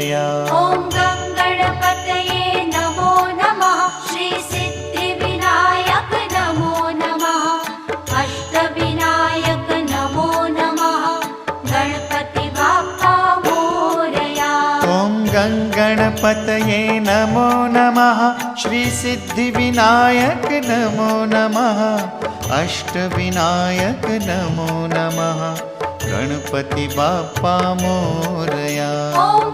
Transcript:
मोरया। ॐ गं गणपतये नमो नमः। श्री सिद्धिविनायक नमो नमः। अष्टविनायक नमो नमः। गणपति बाप्पा मोरया। ॐ गं गणपतये नमो नमः। श्री सिद्धिविनायक नमो नमः। अष्टविनायक नमो नमः। गणपति बाप्पा मोरया। ॐ